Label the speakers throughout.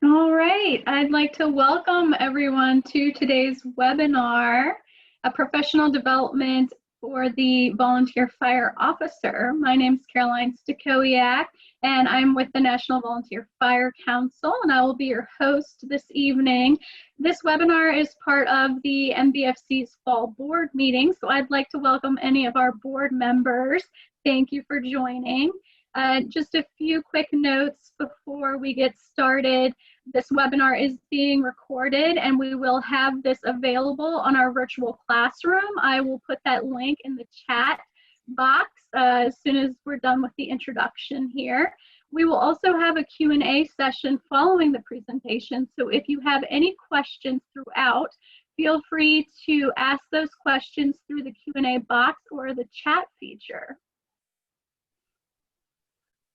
Speaker 1: All right, I'd like to welcome everyone to today's webinar, a professional development for the volunteer fire officer. My name is Caroline Stakowiak, and I'm with the National Volunteer Fire Council, and I will be your host this evening. This webinar is part of the NVFC's fall board meeting, so I'd like to welcome any of our board members. Thank you for joining. Just a few quick notes before we get started. This webinar is being recorded and we will have this available on our virtual classroom. I will put that link in the chat box as soon as we're done with the introduction here. We will also have a Q&A session following the presentation, so if you have any questions throughout, feel free to ask those questions through the Q&A box or the chat feature.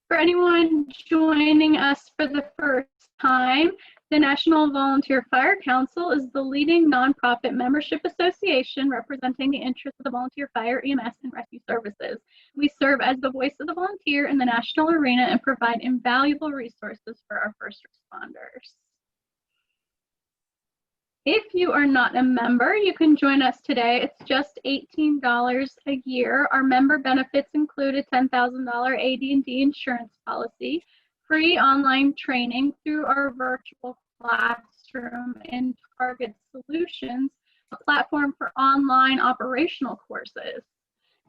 Speaker 1: For anyone joining us for the first time, the National Volunteer Fire Council is the leading nonprofit membership association representing the interests of the volunteer fire, EMS, and rescue services. We serve as the voice of the volunteer in the national arena and provide invaluable resources for our first responders. If you are not a member, you can join us today. It's just $18 a year. Our member benefits include a $10,000 AD&D insurance policy, free online training through our virtual classroom and Target Solutions, a platform for online operational courses,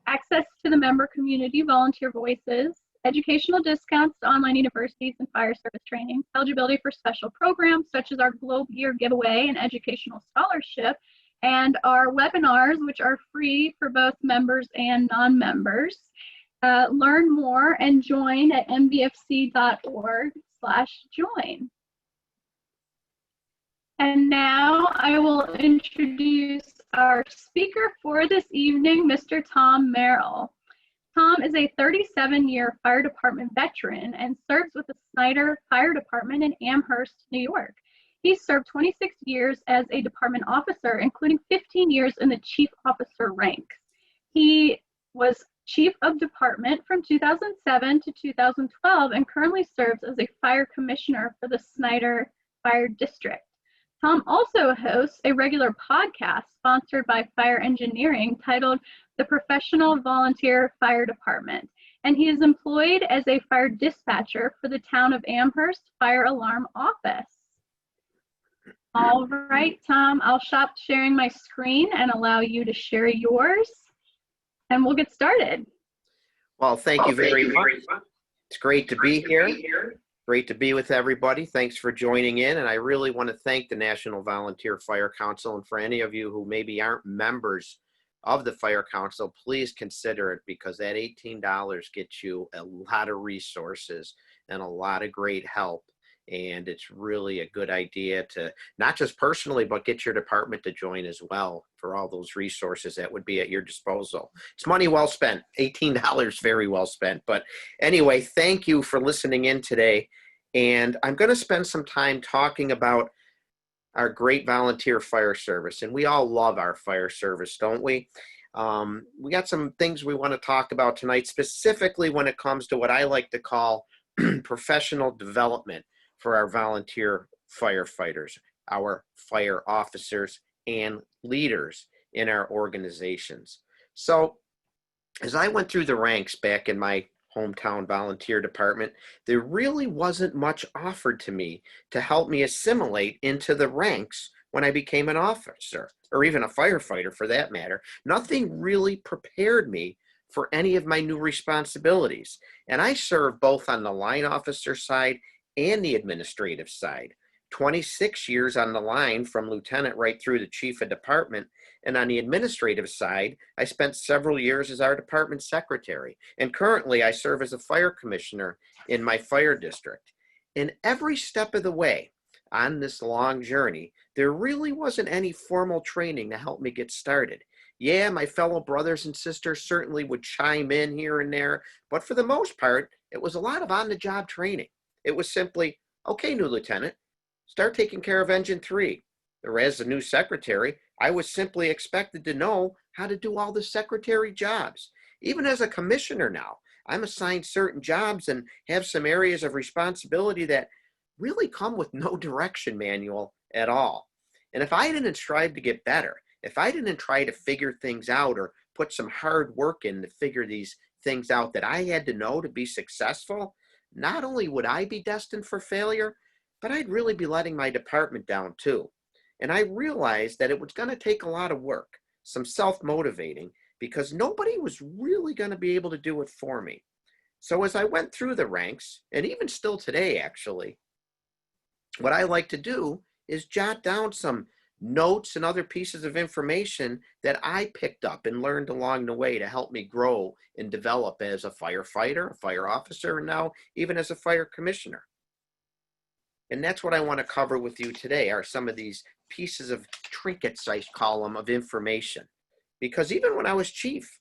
Speaker 1: access to the member community volunteer voices, educational discounts to online universities and fire service training, eligibility for special programs such as our Globe Gear giveaway and educational scholarship, and our webinars, which are free for both members and non-members. Learn more and join at nvfc.org/join. And now I will introduce our speaker for this evening, Mr. Tom Merrill. Tom is a 37-year fire department veteran and serves with the Snyder Fire Department in Amherst, New York. He served 26 years as a department officer, including 15 years in the chief officer rank. He was chief of department from 2007 to 2012 and currently serves as a fire commissioner for the Snyder Fire District. Tom also hosts a regular podcast sponsored by Fire Engineering titled The Professional Volunteer Fire Department, and he is employed as a fire dispatcher for the town of Amherst Fire Alarm Office. All right, Tom, I'll stop sharing my screen and allow you to share yours, and we'll get started.
Speaker 2: Well, thank you very much. It's great to be here. Great to be with everybody. Thanks for joining in. And I really want to thank the National Volunteer Fire Council. And for any of you who maybe aren't members of the Fire Council, please consider it, because that $18 gets you a lot of resources and a lot of great help. And it's really a good idea to not just personally, but get your department to join as well for all those resources that would be at your disposal. It's money well spent. $18 very well spent. But anyway, thank you for listening in today. And I'm going to spend some time talking about our great volunteer fire service. And we all love our fire service, don't we? We got some things we want to talk about tonight, specifically when it comes to what I like to call professional development for our volunteer firefighters, our fire officers, and leaders in our organizations. So as I went through the ranks back in my hometown volunteer department, there really wasn't much offered to me to help me assimilate into the ranks when I became an officer, or even a firefighter for that matter. Nothing really prepared me for any of my new responsibilities. And I served both on the line officer side and the administrative side. 26 years on the line, from lieutenant right through to chief of department. And on the administrative side, I spent several years as our department secretary. And currently I serve as a fire commissioner in my fire district. And every step of the way on this long journey, there really wasn't any formal training to help me get started. Yeah, my fellow brothers and sisters certainly would chime in here and there, but for the most part, it was a lot of on-the-job training. It was simply, okay, new lieutenant, start taking care of engine 3. Or as the new secretary, I was simply expected to know how to do all the secretary jobs. Even as a commissioner now, I'm assigned certain jobs and have some areas of responsibility that really come with no direction manual at all. And if I didn't strive to get better, if I didn't try to figure things out or put some hard work in to figure these things out that I had to know to be successful, not only would I be destined for failure, but I'd really be letting my department down too. And I realized that it was going to take a lot of work, some self-motivating, because nobody was really going to be able to do it for me. So as I went through the ranks, and even still today, actually, what I like to do is jot down some notes and other pieces of information that I picked up and learned along the way to help me grow and develop as a firefighter, a fire officer, and now even as a fire commissioner. And that's what I want to cover with you today, are some of these pieces of trinkets, I call them, of information. Because even when I was chief,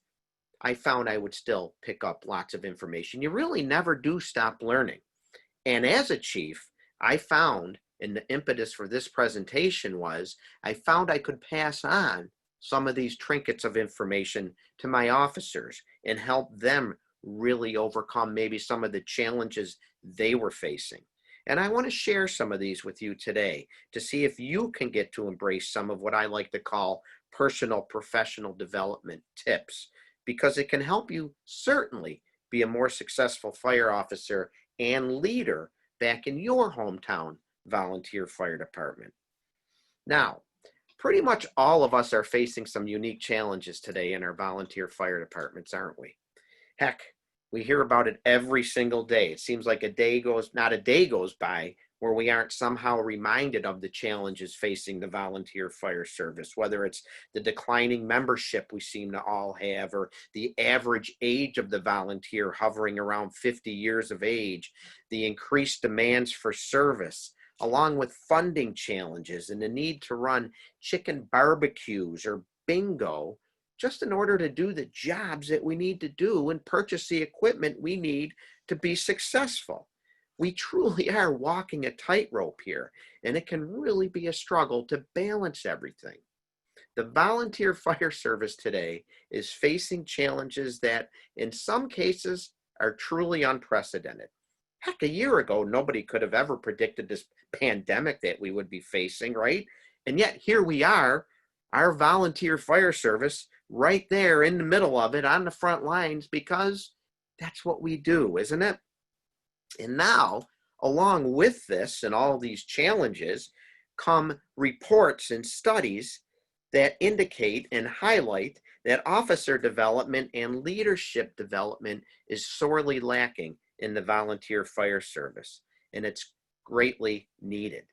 Speaker 2: I found I would still pick up lots of information. You really never do stop learning. And as a chief, I found, and the impetus for this presentation was, I found I could pass on some of these trinkets of information to my officers and help them really overcome maybe some of the challenges they were facing. And I want to share some of these with you today to see if you can get to embrace some of what I like to call personal professional development tips, because it can help you certainly be a more successful fire officer and leader back in your hometown volunteer fire department. Now, pretty much all of us are facing some unique challenges today in our volunteer fire departments, aren't we? Heck, we hear about it every single day. It seems like not a day goes by where we aren't somehow reminded of the challenges facing the volunteer fire service, whether it's the declining membership we seem to all have, or the average age of the volunteer hovering around 50 years of age, the increased demands for service, along with funding challenges and the need to run chicken barbecues or bingo just in order to do the jobs that we need to do and purchase the equipment we need to be successful. We truly are walking a tightrope here, and it can really be a struggle to balance everything. The volunteer fire service today is facing challenges that in some cases are truly unprecedented. Heck, a year ago, nobody could have ever predicted this pandemic that we would be facing, right? And yet here we are, our volunteer fire service right there in the middle of it on the front lines, because that's what we do, isn't it? And now, along with this and all these challenges, come reports and studies that indicate and highlight that officer development and leadership development is sorely lacking in the volunteer fire service, and it's greatly needed.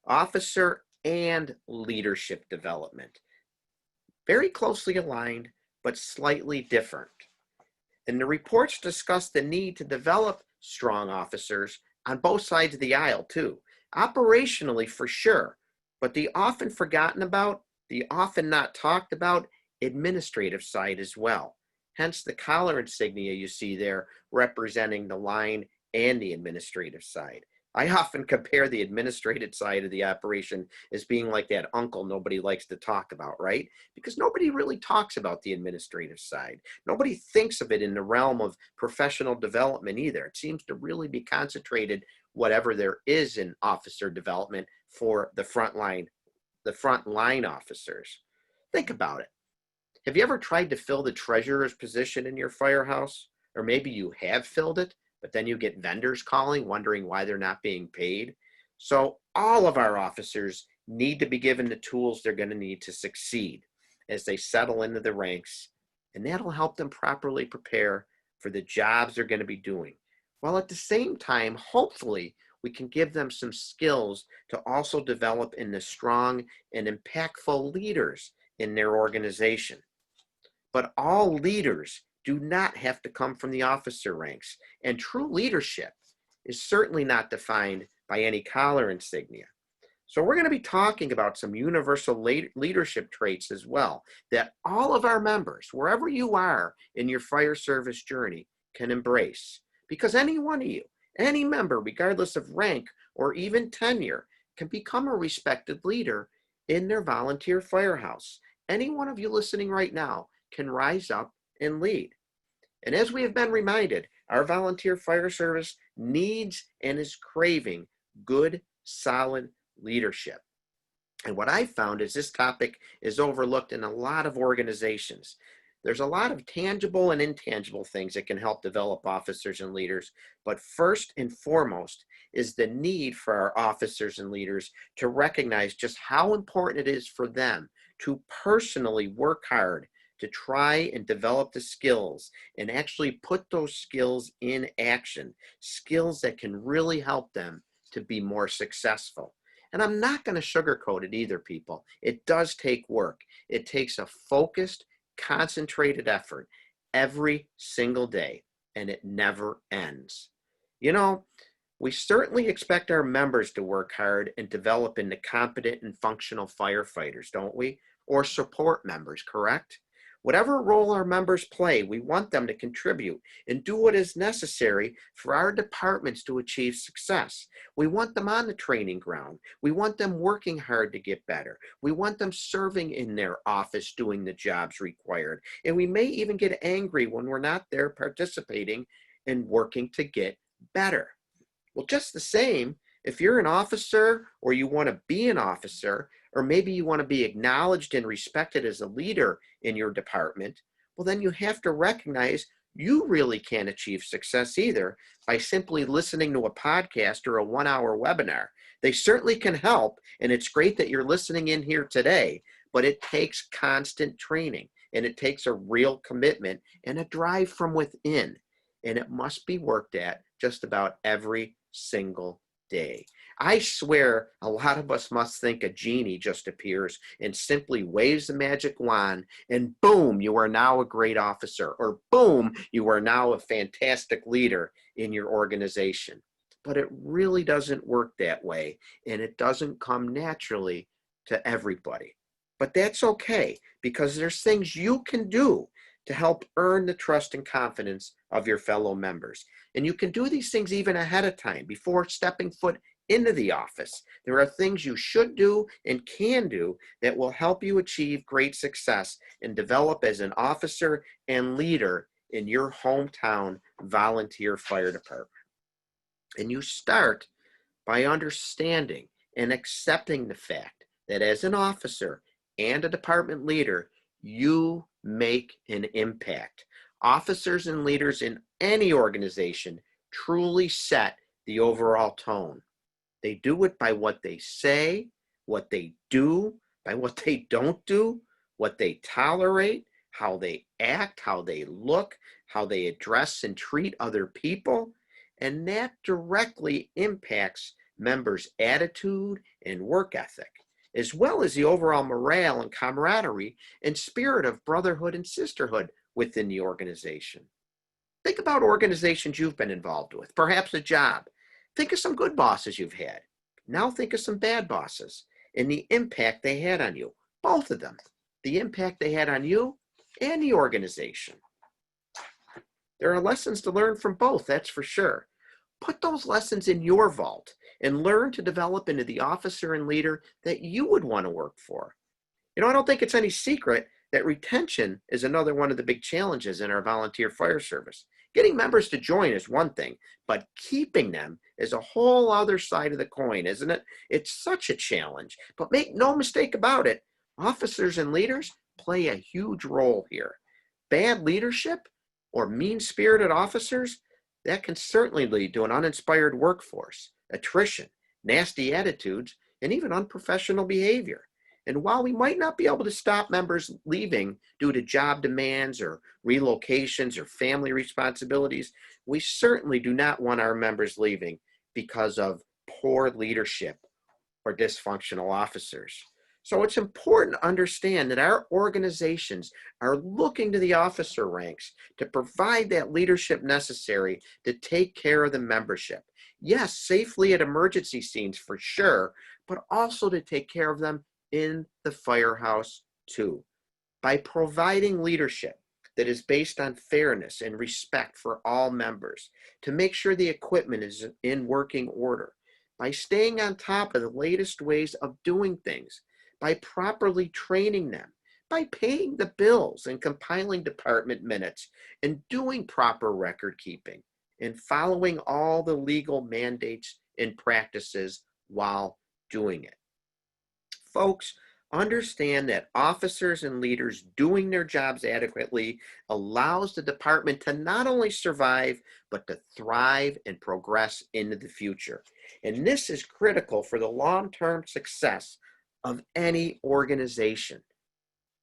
Speaker 2: Officer and leadership development, very closely aligned, but slightly different. And the reports discuss the need to develop strong officers on both sides of the aisle too. Operationally, for sure, but the often forgotten about, the often not talked about administrative side as well. Hence the collar insignia you see there representing the line and the administrative side. I often compare the administrative side of the operation as being like that uncle nobody likes to talk about, right? Because nobody really talks about the administrative side. Nobody thinks of it in the realm of professional development either. It seems to really be concentrated, whatever there is in officer development, for the front line officers. Think about it. Have you ever tried to fill the treasurer's position in your firehouse? Or maybe you have filled it, but then you get vendors calling, wondering why they're not being paid. So all of our officers need to be given the tools they're going to need to succeed as they settle into the ranks, and that'll help them properly prepare for the jobs they're going to be doing. While at the same time, hopefully, we can give them some skills to also develop into strong and impactful leaders in their organization. But all leaders do not have to come from the officer ranks, and true leadership is certainly not defined by any collar insignia. So we're going to be talking about some universal leadership traits as well that all of our members, wherever you are in your fire service journey, can embrace. Because any one of you, any member, regardless of rank or even tenure, can become a respected leader in their volunteer firehouse. Any one of you listening right now can rise up and lead. And as we have been reminded, our volunteer fire service needs and is craving good, solid leadership. And what I found is this topic is overlooked in a lot of organizations. There's a lot of tangible and intangible things that can help develop officers and leaders, but first and foremost is the need for our officers and leaders to recognize just how important it is for them to personally work hard to try and develop the skills and actually put those skills in action, skills that can really help them to be more successful. And I'm not going to sugarcoat it either, people. It does take work. It takes a focused, concentrated effort every single day, and it never ends. You know, we certainly expect our members to work hard and develop into competent and functional firefighters, don't we? Or support members, correct? Whatever role our members play, we want them to contribute and do what is necessary for our departments to achieve success. We want them on the training ground. We want them working hard to get better. We want them serving in their office doing the jobs required. And we may even get angry when we're not there participating and working to get better. Well, just the same, if you're an officer or you want to be an officer, or maybe you want to be acknowledged and respected as a leader in your department, well, then you have to recognize you really can't achieve success either by simply listening to a podcast or a 1-hour webinar. They certainly can help, and it's great that you're listening in here today, but it takes constant training, and it takes a real commitment and a drive from within, and it must be worked at just about every single day. I swear a lot of us must think a genie just appears and simply waves the magic wand and boom, you are now a great officer, or boom, you are now a fantastic leader in your organization. But it really doesn't work that way, and it doesn't come naturally to everybody. But that's okay, because there's things you can do to help earn the trust and confidence of your fellow members. And you can do these things even ahead of time, before stepping foot into the office. There are things you should do and can do that will help you achieve great success and develop as an officer and leader in your hometown volunteer fire department. And you start by understanding and accepting the fact that as an officer and a department leader, you make an impact. Officers and leaders in any organization truly set the overall tone. They do it by what they say, what they do, by what they don't do, what they tolerate, how they act, how they look, how they address and treat other people, and that directly impacts members' attitude and work ethic, as well as the overall morale and camaraderie and spirit of brotherhood and sisterhood within the organization. Think about organizations you've been involved with, perhaps a job. Think of some good bosses you've had. Now think of some bad bosses and the impact they had on you, both of them, the impact they had on you and the organization. There are lessons to learn from both, that's for sure. Put those lessons in your vault and learn to develop into the officer and leader that you would want to work for. You know, I don't think it's any secret that retention is another one of the big challenges in our volunteer fire service. Getting members to join is one thing, but keeping them is a whole other side of the coin, isn't it? It's such a challenge, but make no mistake about it, officers and leaders play a huge role here. Bad leadership or mean-spirited officers, that can certainly lead to an uninspired workforce, attrition, nasty attitudes, and even unprofessional behavior. And while we might not be able to stop members leaving due to job demands or relocations or family responsibilities, we certainly do not want our members leaving because of poor leadership or dysfunctional officers. So it's important to understand that our organizations are looking to the officer ranks to provide that leadership necessary to take care of the membership. Yes, safely at emergency scenes for sure, but also to take care of them in the firehouse too, by providing leadership that is based on fairness and respect for all members, to make sure the equipment is in working order, by staying on top of the latest ways of doing things, by properly training them, by paying the bills and compiling department minutes and doing proper record keeping and following all the legal mandates and practices while doing it. Folks, understand that officers and leaders doing their jobs adequately allows the department to not only survive, but to thrive and progress into the future. And this is critical for the long-term success of any organization.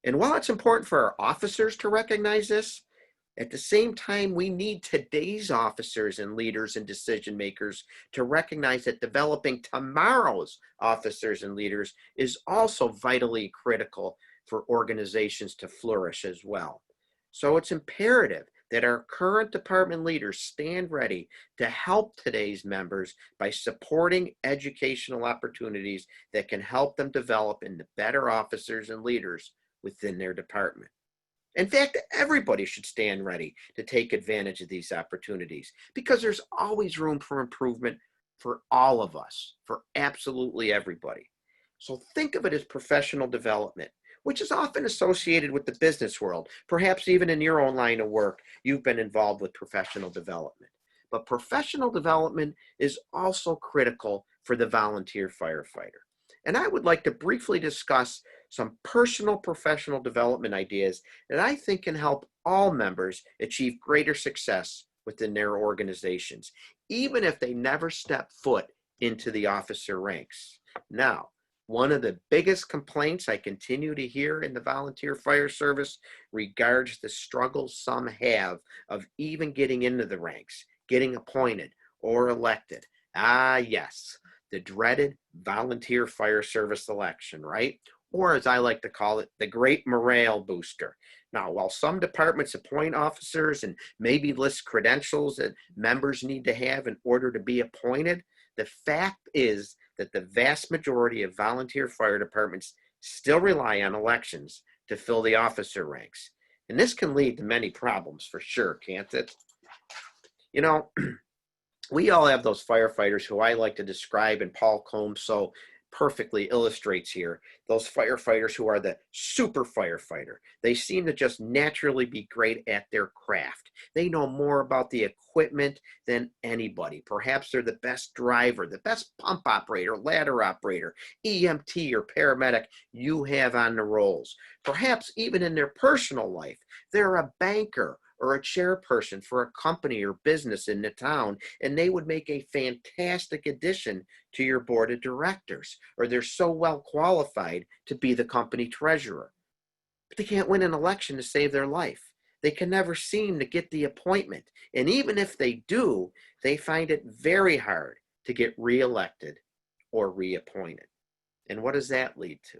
Speaker 2: And while it's important for our officers to recognize this, at the same time, we need today's officers and leaders and decision makers to recognize that developing tomorrow's officers and leaders is also vitally critical for organizations to flourish as well. So it's imperative that our current department leaders stand ready to help today's members by supporting educational opportunities that can help them develop into better officers and leaders within their department. In fact, everybody should stand ready to take advantage of these opportunities because there's always room for improvement for all of us, for absolutely everybody. So think of it as professional development, which is often associated with the business world. Perhaps even in your own line of work, you've been involved with professional development. But professional development is also critical for the volunteer firefighter. And I would like to briefly discuss some personal professional development ideas that I think can help all members achieve greater success within their organizations, even if they never step foot into the officer ranks. Now, one of the biggest complaints I continue to hear in the volunteer fire service regards the struggles some have of even getting into the ranks, getting appointed or elected. Ah, yes, the dreaded volunteer fire service election, right? Or as I like to call it, the great morale booster. Now, while some departments appoint officers and maybe list credentials that members need to have in order to be appointed, the fact is that the vast majority of volunteer fire departments still rely on elections to fill the officer ranks. And this can lead to many problems for sure, can't it? You know, we all have those firefighters who I like to describe, and Paul Combs so perfectly illustrates here, those firefighters who are the super firefighter. They seem to just naturally be great at their craft. They know more about the equipment than anybody. Perhaps they're the best driver, the best pump operator, ladder operator, EMT, or paramedic you have on the rolls. Perhaps even in their personal life, they're a banker or a chairperson for a company or business in the town, and they would make a fantastic addition to your board of directors, or they're so well qualified to be the company treasurer. But they can't win an election to save their life. They can never seem to get the appointment, and even if they do, they find it very hard to get reelected or reappointed. And what does that lead to?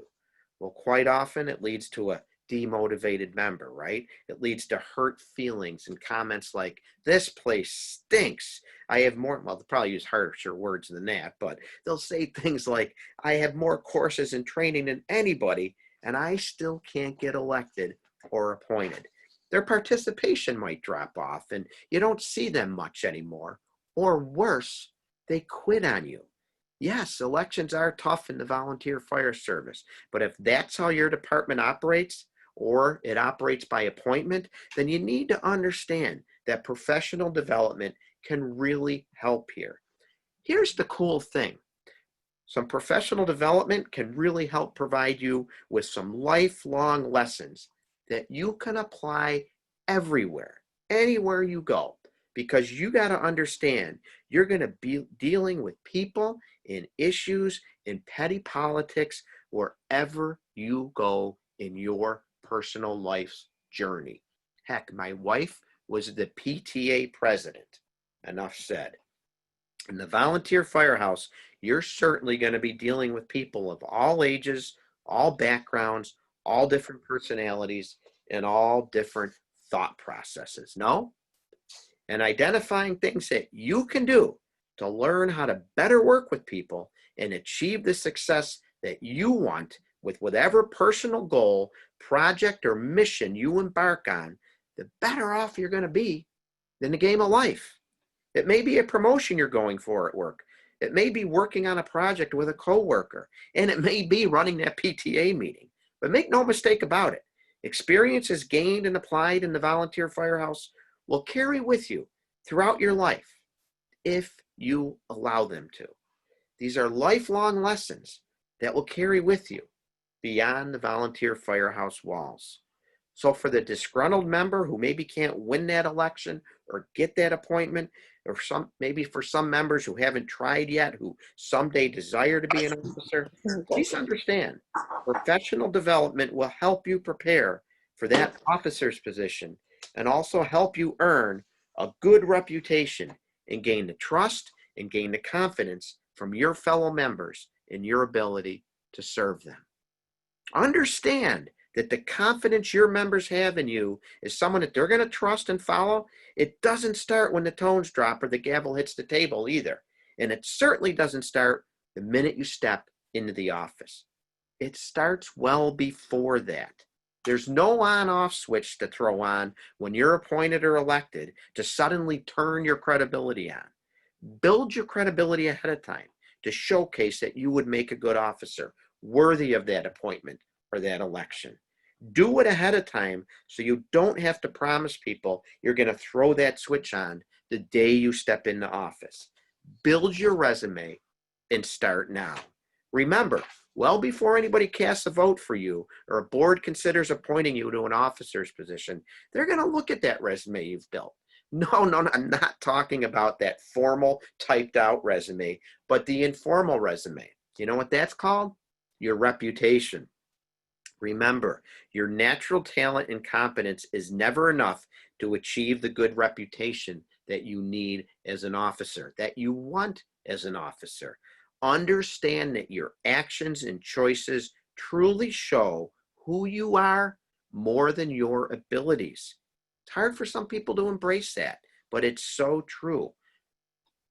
Speaker 2: Well, quite often it leads to a demotivated member, right? It leads to hurt feelings and comments like, this place stinks. I have more, well, they'll probably use harsher words than that, but they'll say things like, I have more courses and training than anybody, and I still can't get elected or appointed. Their participation might drop off, and you don't see them much anymore. Or worse, they quit on you. Yes, elections are tough in the volunteer fire service, but if that's how your department operates, or it operates by appointment, then you need to understand that professional development can really help here. Here's the cool thing. Some professional development can really help provide you with some lifelong lessons that you can apply everywhere, anywhere you go, because you got to understand you're going to be dealing with people and issues in petty politics wherever you go in your personal life's journey. Heck, my wife was the PTA president. Enough said. In the volunteer firehouse, you're certainly going to be dealing with people of all ages, all backgrounds, all different personalities, and all different thought processes. No? And identifying things that you can do to learn how to better work with people and achieve the success that you want with whatever personal goal, project, or mission you embark on, the better off you're going to be in the game of life. It may be a promotion you're going for at work. It may be working on a project with a coworker, and it may be running that PTA meeting. But make no mistake about it, experiences gained and applied in the volunteer firehouse will carry with you throughout your life if you allow them to. These are lifelong lessons that will carry with you beyond the volunteer firehouse walls. So for the disgruntled member who maybe can't win that election or get that appointment, or maybe for some members who haven't tried yet, who someday desire to be an officer, please understand, professional development will help you prepare for that officer's position and also help you earn a good reputation and gain the trust and gain the confidence from your fellow members in your ability to serve them. Understand that the confidence your members have in you is someone that they're going to trust and follow. It doesn't start when the tones drop or the gavel hits the table either. And it certainly doesn't start the minute you step into the office. It starts well before that. There's no on-off switch to throw on when you're appointed or elected to suddenly turn your credibility on. Build your credibility ahead of time to showcase that you would make a good officer, worthy of that appointment or that election. Do it ahead of time so you don't have to promise people you're going to throw that switch on the day you step into office. Build your resume and start now. Remember, well before anybody casts a vote for you or a board considers appointing you to an officer's position, they're going to look at that resume you've built. No, I'm not talking about that formal typed out resume, but the informal resume. You know what that's called? Your reputation. Remember, your natural talent and competence is never enough to achieve the good reputation that you need as an officer, that you want as an officer. Understand that your actions and choices truly show who you are more than your abilities. It's hard for some people to embrace that, but it's so true.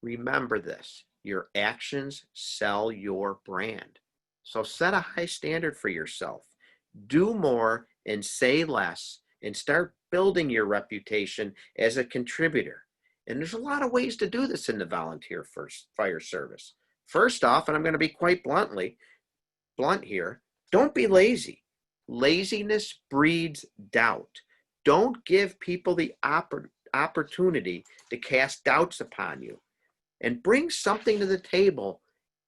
Speaker 2: Remember this, your actions sell your brand. So set a high standard for yourself. Do more and say less and start building your reputation as a contributor. And there's a lot of ways to do this in the volunteer fire service. First off, and I'm going to be quite blunt here, don't be lazy. Laziness breeds doubt. Don't give people the opportunity to cast doubts upon you. And bring something to the table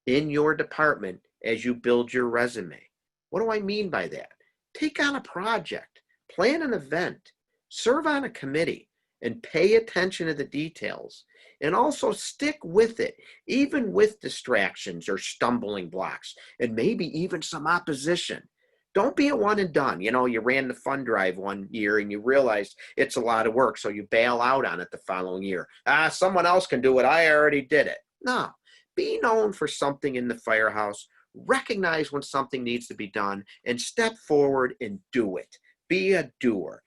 Speaker 2: in your department as you build your resume. What do I mean by that? Take on a project, plan an event, serve on a committee, and pay attention to the details. And also stick with it, even with distractions or stumbling blocks, and maybe even some opposition. Don't be a one and done. You know, you ran the fund drive one year and you realized it's a lot of work, so you bail out on it the following year. Someone else can do it. I already did it. No, be known for something in the firehouse. Recognize when something needs to be done and step forward and do it. Be a doer.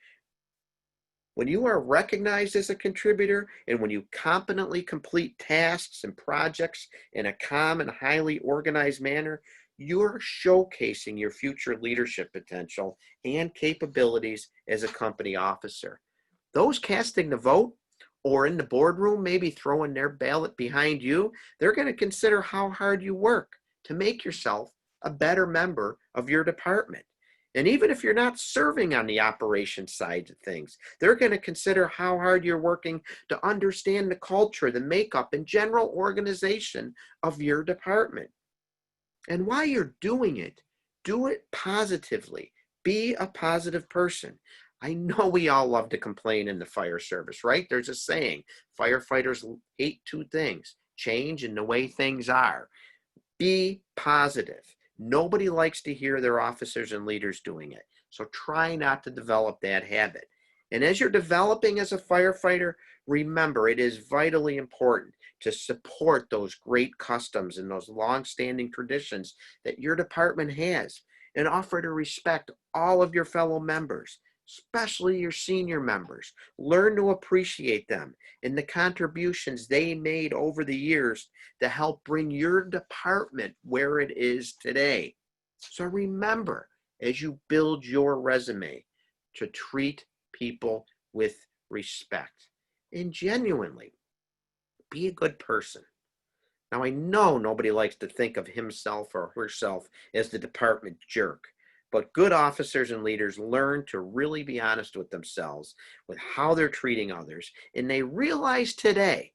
Speaker 2: When you are recognized as a contributor and when you competently complete tasks and projects in a calm and highly organized manner, you're showcasing your future leadership potential and capabilities as a company officer. Those casting the vote or in the boardroom, maybe throwing their ballot behind you, they're going to consider how hard you work to make yourself a better member of your department. And even if you're not serving on the operations side of things, they're going to consider how hard you're working to understand the culture, the makeup, and general organization of your department. And while you're doing it, do it positively. Be a positive person. I know we all love to complain in the fire service, right? There's a saying, firefighters hate two things, change and the way things are. Be positive. Nobody likes to hear their officers and leaders doing it. So try not to develop that habit. And as you're developing as a firefighter, remember it is vitally important to support those great customs and those long-standing traditions that your department has and offer to respect all of your fellow members, especially your senior members. Learn to appreciate them and the contributions they made over the years to help bring your department where it is today. So remember, as you build your resume, to treat people with respect and genuinely be a good person. Now, I know nobody likes to think of himself or herself as the department jerk, but good officers and leaders learn to really be honest with themselves with how they're treating others, and they realize today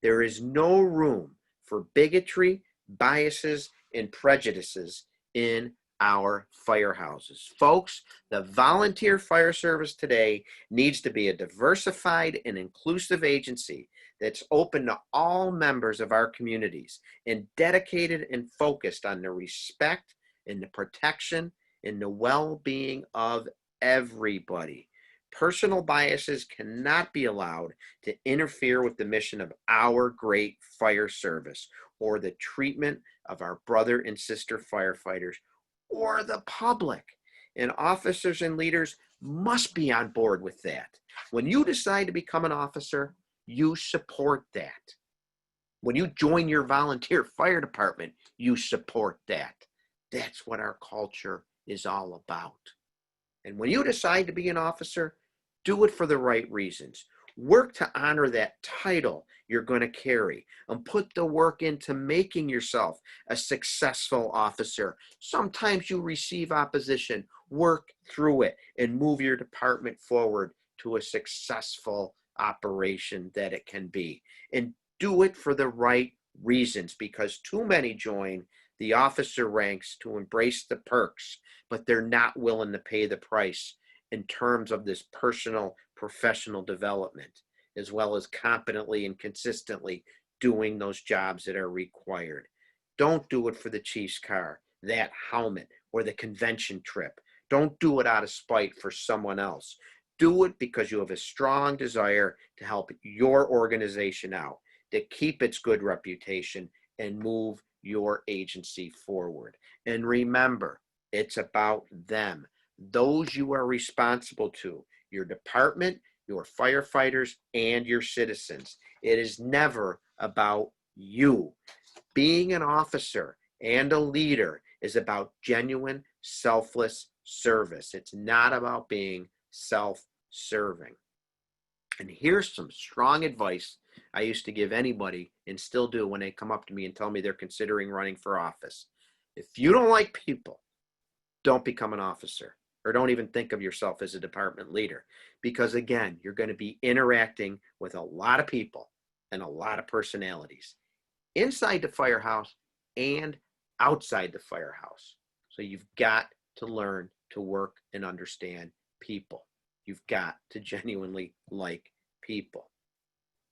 Speaker 2: there is no room for bigotry, biases, and prejudices in our firehouses. Folks, the volunteer fire service today needs to be a diversified and inclusive agency that's open to all members of our communities and dedicated and focused on the respect and the protection and the well-being of everybody. Personal biases cannot be allowed to interfere with the mission of our great fire service or the treatment of our brother and sister firefighters or the public. And officers and leaders must be on board with that. When you decide to become an officer, you support that. When you join your volunteer fire department, you support that. That's what our culture is all about. And when you decide to be an officer, do it for the right reasons. Work to honor that title you're going to carry and put the work into making yourself a successful officer. Sometimes you receive opposition. Work through it and move your department forward to a successful operation that it can be. And do it for the right reasons, because too many join the officer ranks to embrace the perks, but they're not willing to pay the price in terms of this personal professional development, as well as competently and consistently doing those jobs that are required. Don't do it for the chief's car, that helmet, or the convention trip. Don't do it out of spite for someone else. Do it because you have a strong desire to help your organization out, to keep its good reputation and move your agency forward. And remember, it's about them, those you are responsible to, your department, your firefighters, and your citizens. It is never about you. Being an officer and a leader is about genuine, selfless service. It's not about being self-serving. And here's some strong advice I used to give anybody, and still do, when they come up to me and tell me they're considering running for office. If you don't like people, don't become an officer, or don't even think of yourself as a department leader. Because again, you're going to be interacting with a lot of people and a lot of personalities inside the firehouse and outside the firehouse. So you've got to learn to work and understand people. You've got to genuinely like people.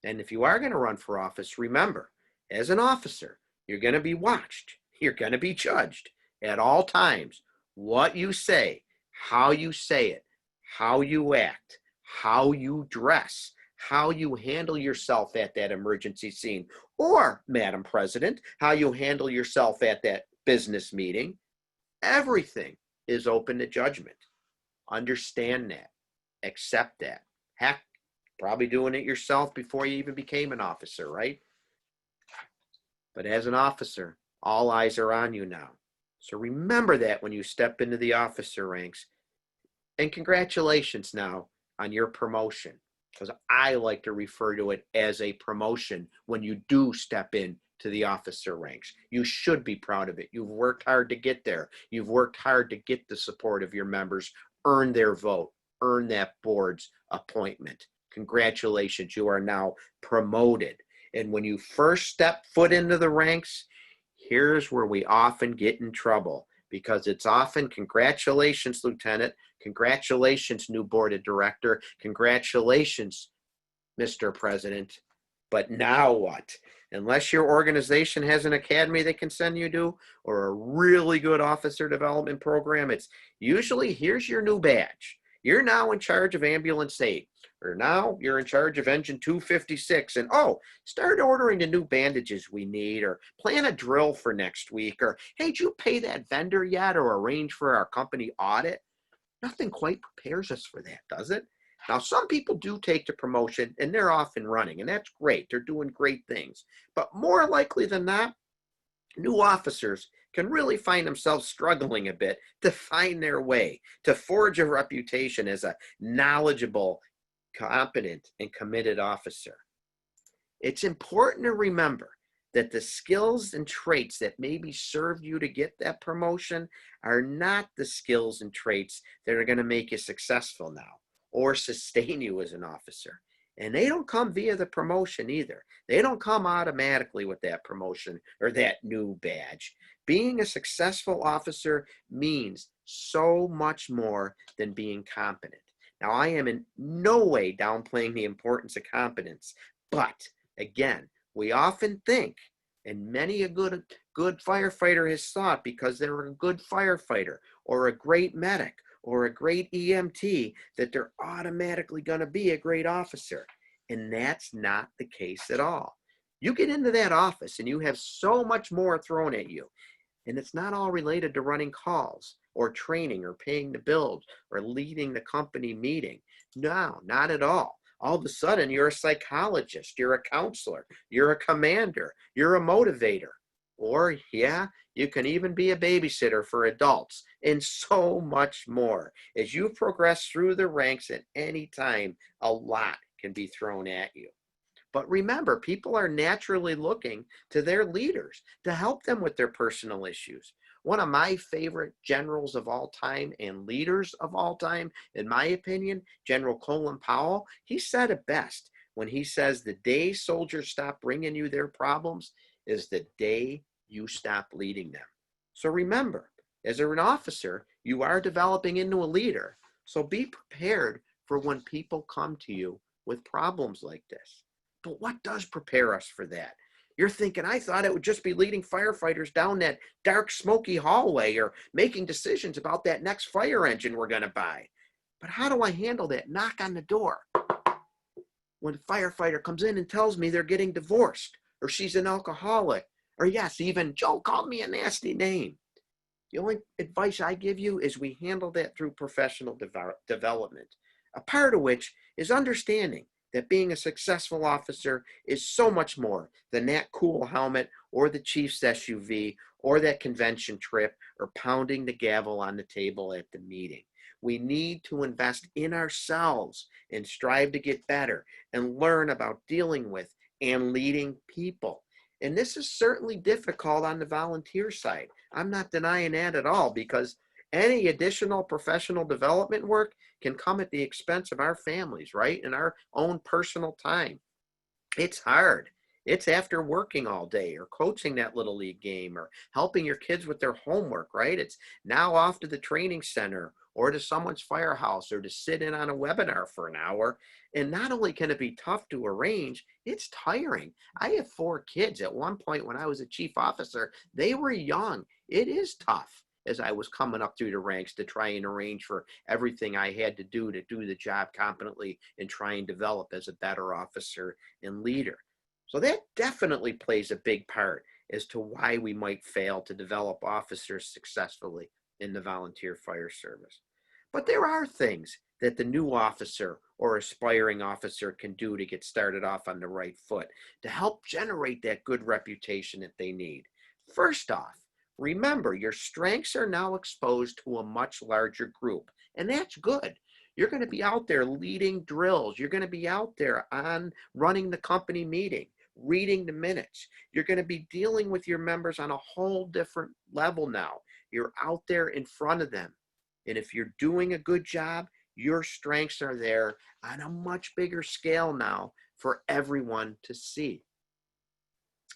Speaker 2: And if you are going to run for office, remember, as an officer, you're going to be watched. You're going to be judged at all times. What you say, how you say it, how you act, how you dress, how you handle yourself at that emergency scene, or, Madam President, how you handle yourself at that business meeting. Everything is open to judgment. Understand that. Accept that. Heck, probably doing it yourself before you even became an officer, right? But as an officer, all eyes are on you now. So remember that when you step into the officer ranks. And congratulations now on your promotion, because I like to refer to it as a promotion when you do step in to the officer ranks. You should be proud of it. You've worked hard to get there. You've worked hard to get the support of your members, earn their vote, earn that board's appointment. Congratulations, you are now promoted. And when you first step foot into the ranks, here's where we often get in trouble, because it's often, congratulations, Lieutenant, congratulations, new board of director, congratulations, Mr. President. But now what? Unless your organization has an academy they can send you to, or a really good officer development program, it's usually, here's your new badge. You're now in charge of ambulance 8, or now you're in charge of engine 256, and start ordering the new bandages we need, or plan a drill for next week, or hey, did you pay that vendor yet, or arrange for our company audit? Nothing quite prepares us for that, does it? Now, some people do take the promotion and they're off and running, and that's great. They're doing great things. But more likely than not, new officers can really find themselves struggling a bit to find their way, to forge a reputation as a knowledgeable, competent, and committed officer. It's important to remember that the skills and traits that maybe served you to get that promotion are not the skills and traits that are going to make you successful now or sustain you as an officer. And they don't come via the promotion either. They don't come automatically with that promotion or that new badge. Being a successful officer means so much more than being competent. Now, I am in no way downplaying the importance of competence, but again, we often think, and many a good firefighter has thought because they're a good firefighter or a great medic or a great EMT, that they're automatically going to be a great officer. And that's not the case at all. You get into that office and you have so much more thrown at you. And it's not all related to running calls or training or paying the bills or leading the company meeting. No, not at all. All of a sudden, you're a psychologist, you're a counselor, you're a commander, you're a motivator. Or, yeah, you can even be a babysitter for adults, and so much more. As you progress through the ranks at any time, a lot can be thrown at you. But remember, people are naturally looking to their leaders to help them with their personal issues. One of my favorite generals of all time and leaders of all time, in my opinion, General Colin Powell, he said it best when he says the day soldiers stop bringing you their problems is the day you stop leading them. So remember, as an officer, you are developing into a leader. So be prepared for when people come to you with problems like this. But what does prepare us for that? You're thinking, I thought it would just be leading firefighters down that dark, smoky hallway or making decisions about that next fire engine we're going to buy. But how do I handle that knock on the door when a firefighter comes in and tells me they're getting divorced or she's an alcoholic or, yes, even Joe called me a nasty name? The only advice I give you is we handle that through professional development, a part of which is understanding that being a successful officer is so much more than that cool helmet or the chief's SUV or that convention trip or pounding the gavel on the table at the meeting. We need to invest in ourselves and strive to get better and learn about dealing with and leading people. And this is certainly difficult on the volunteer side. I'm not denying that at all, because any additional professional development work can come at the expense of our families, right? And our own personal time. It's hard. It's after working all day or coaching that little league game or helping your kids with their homework, right? It's now off to the training center or to someone's firehouse or to sit in on a webinar for an hour. And not only can it be tough to arrange, it's tiring. I have 4 kids. At one point when I was a chief officer, they were young. It is tough as I was coming up through the ranks to try and arrange for everything I had to do the job competently and try and develop as a better officer and leader. So that definitely plays a big part as to why we might fail to develop officers successfully in the volunteer fire service. But there are things that the new officer or aspiring officer can do to get started off on the right foot to help generate that good reputation that they need. First off, remember, your strengths are now exposed to a much larger group, and that's good. You're going to be out there leading drills. You're going to be out there on running the company meeting, reading the minutes. You're going to be dealing with your members on a whole different level now. You're out there in front of them. And if you're doing a good job, your strengths are there on a much bigger scale now for everyone to see.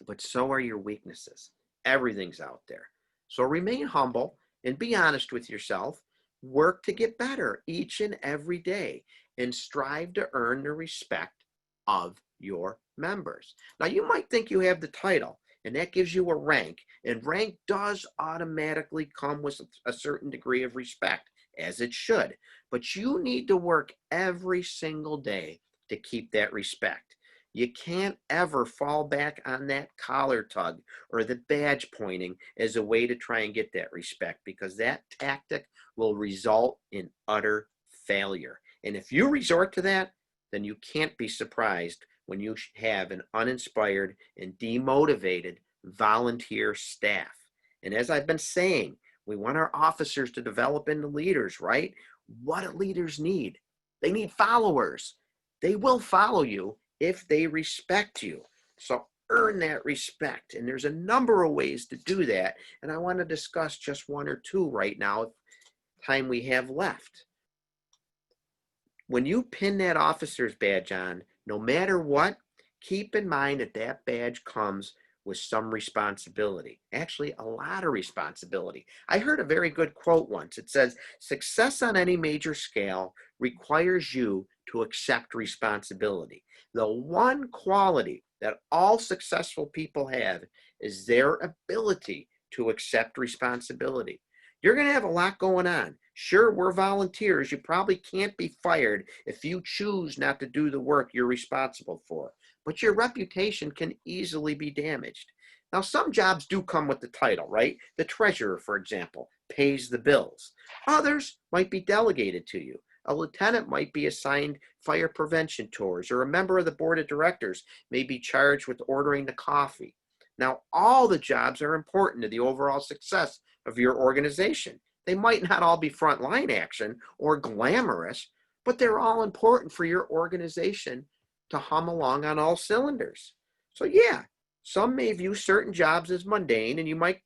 Speaker 2: But so are your weaknesses. Everything's out there. So remain humble and be honest with yourself. Work to get better each and every day and strive to earn the respect of your members. Now, you might think you have the title and that gives you a rank, and rank does automatically come with a certain degree of respect, as it should. But you need to work every single day to keep that respect. You can't ever fall back on that collar tug or the badge pointing as a way to try and get that respect, because that tactic will result in utter failure. And if you resort to that, then you can't be surprised when you have an uninspired and demotivated volunteer staff. And as I've been saying, we want our officers to develop into leaders, right? What do leaders need? They need followers. They will follow you if they respect you. So earn that respect. And there's a number of ways to do that. And I want to discuss just 1 or 2 right now, time we have left. When you pin that officer's badge on, No matter what, keep in mind that that badge comes with some responsibility. Actually, a lot of responsibility. I heard a very good quote once. It says, success on any major scale requires you to accept responsibility. The one quality that all successful people have is their ability to accept responsibility. You're going to have a lot going on. Sure, we're volunteers. You probably can't be fired if you choose not to do the work you're responsible for, but your reputation can easily be damaged. Now, some jobs do come with the title, right? The treasurer, for example, pays the bills. Others might be delegated to you. A lieutenant might be assigned fire prevention tours, or a member of the board of directors may be charged with ordering the coffee. Now, all the jobs are important to the overall success of your organization. They might not all be frontline action or glamorous, but they're all important for your organization to hum along on all cylinders. So yeah, some may view certain jobs as mundane, and you might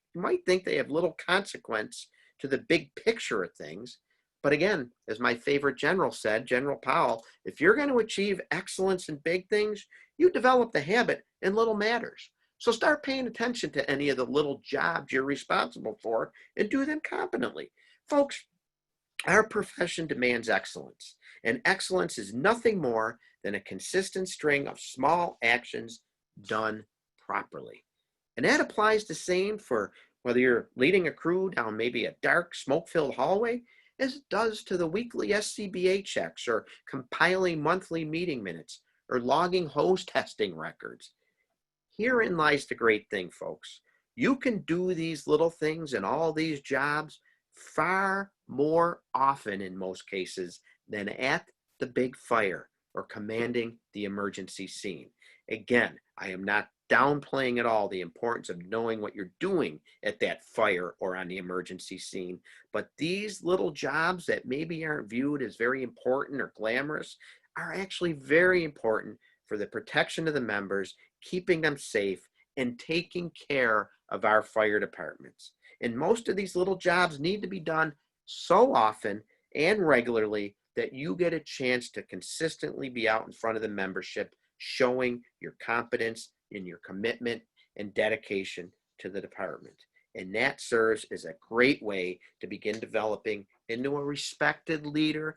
Speaker 2: think they have little consequence to the big picture of things. But again, as my favorite general said, General Powell, if you're going to achieve excellence in big things, you develop the habit in little matters. So start paying attention to any of the little jobs you're responsible for and do them competently. Folks, our profession demands excellence, and excellence is nothing more than a consistent string of small actions done properly. And that applies the same for whether you're leading a crew down maybe a dark, smoke-filled hallway, as it does to the weekly SCBA checks, or compiling monthly meeting minutes, or logging hose testing records. Herein lies the great thing, folks. You can do these little things in all these jobs far more often in most cases than at the big fire or commanding the emergency scene. Again, I am not downplaying at all the importance of knowing what you're doing at that fire or on the emergency scene, but these little jobs that maybe aren't viewed as very important or glamorous are actually very important for the protection of the members, keeping them safe, and taking care of our fire departments. And most of these little jobs need to be done so often and regularly that you get a chance to consistently be out in front of the membership, showing your competence in your commitment and dedication to the department. And that serves as a great way to begin developing into a respected leader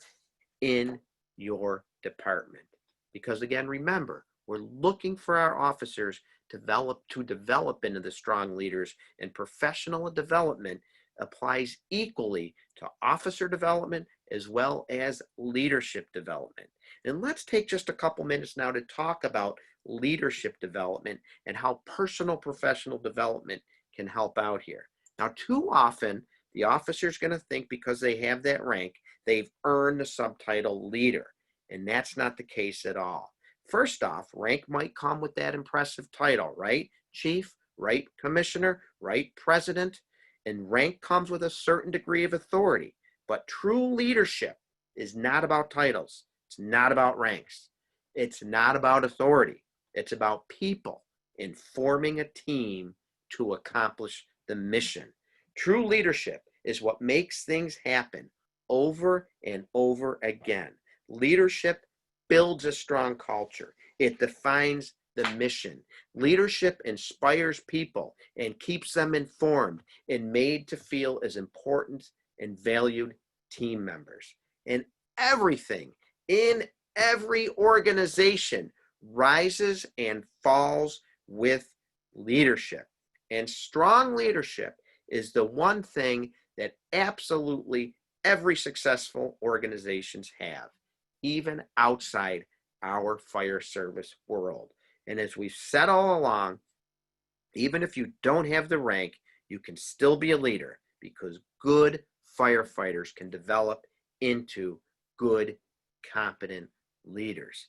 Speaker 2: in your department. Because again, remember, we're looking for our officers to develop into the strong leaders, and professional development applies equally to officer development as well as leadership development. And let's take just a couple minutes now to talk about leadership development and how personal professional development can help out here. Now, too often, the officer's going to think because they have that rank, they've earned the subtitle leader. And that's not the case at all. First off, rank might come with that impressive title, right? Chief, right? Commissioner, right? President. And rank comes with a certain degree of authority. But true leadership is not about titles. It's not about ranks. It's not about authority. It's about people and forming a team to accomplish the mission. True leadership is what makes things happen over and over again. Leadership builds a strong culture. It defines the mission. Leadership inspires people and keeps them informed and made to feel as important and valued team members. And everything in every organization rises and falls with leadership. And strong leadership is the one thing that absolutely every successful organizations have, even outside our fire service world. And as we've said all along, even if you don't have the rank, you can still be a leader, because good firefighters can develop into good, competent leaders.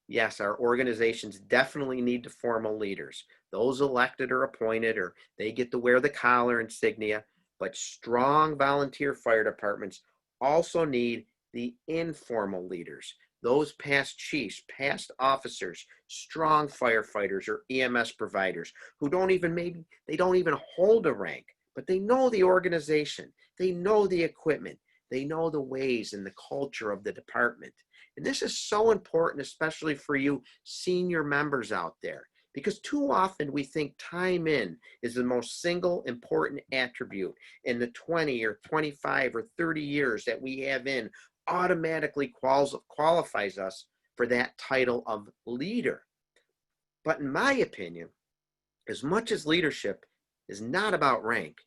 Speaker 2: Yes, our organizations definitely need to formal leaders. Those elected or appointed, or they get to wear the collar insignia, but strong volunteer fire departments also need the informal leaders. Those past chiefs, past officers, strong firefighters or EMS providers who don't even hold a rank, but they know the organization, they know the equipment, They know the ways and the culture of the department. And this is so important, especially for you senior members out there, because too often we think time in is the most single important attribute in the 20 or 25 or 30 years that we have in automatically qualifies us for that title of leader. But in my opinion, as much as leadership is not about rank,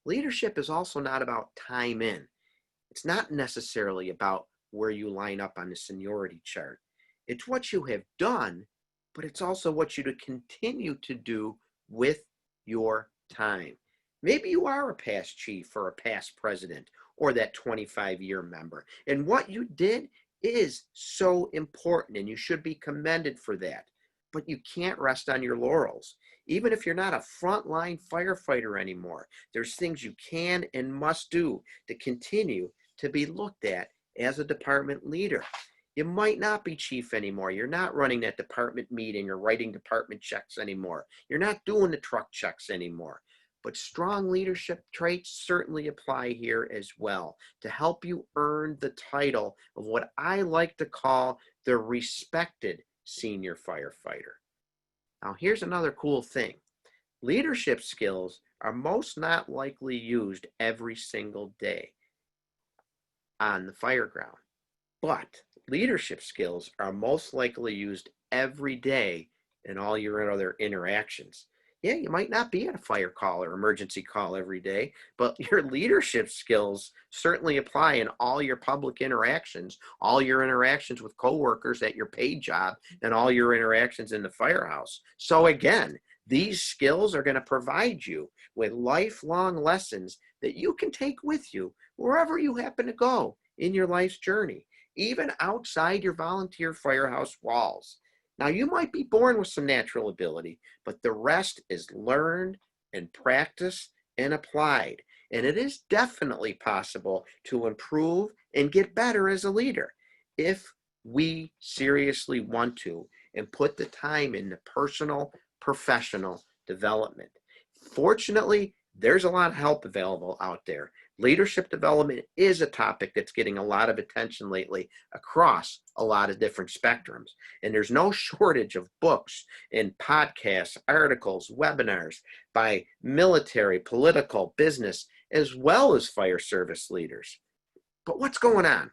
Speaker 2: leadership is also not about time in. It's not necessarily about where you line up on the seniority chart. It's what you have done, but it's also what you to continue to do with your time. Maybe you are a past chief or a past president or that 25-year member, and what you did is so important, and you should be commended for that. But you can't rest on your laurels. Even if you're not a frontline firefighter anymore, there's things you can and must do to continue to be looked at as a department leader. You might not be chief anymore. You're not running that department meeting or writing department checks anymore. You're not doing the truck checks anymore. But strong leadership traits certainly apply here as well to help you earn the title of what I like to call the respected senior firefighter. Now, here's another cool thing. Leadership skills are most not likely used every single day on the fire ground, but leadership skills are most likely used every day in all your other interactions. Yeah, you might not be at a fire call or emergency call every day, but your leadership skills certainly apply in all your public interactions, all your interactions with coworkers at your paid job, and all your interactions in the firehouse. So again, these skills are going to provide you with lifelong lessons that you can take with you wherever you happen to go in your life's journey, even outside your volunteer firehouse walls. Now, you might be born with some natural ability, but the rest is learned and practiced and applied. And it is definitely possible to improve and get better as a leader if we seriously want to and put the time into personal, professional development. Fortunately, there's a lot of help available out there. Leadership development is a topic that's getting a lot of attention lately across a lot of different spectrums. And there's no shortage of books and podcasts, articles, webinars by military, political, business, as well as fire service leaders. But what's going on?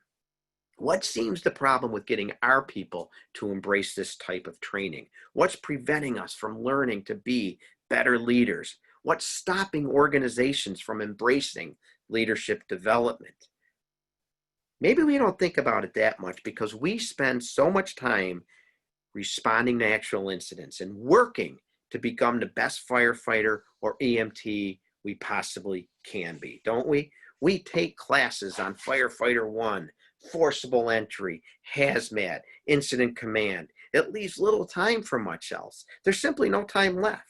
Speaker 2: What seems the problem with getting our people to embrace this type of training? What's preventing us from learning to be better leaders? What's stopping organizations from embracing leadership development? Maybe we don't think about it that much because we spend so much time responding to actual incidents and working to become the best firefighter or EMT we possibly can be, don't we? We take classes on Firefighter 1, forcible entry, hazmat, incident command. It leaves little time for much else. There's simply no time left.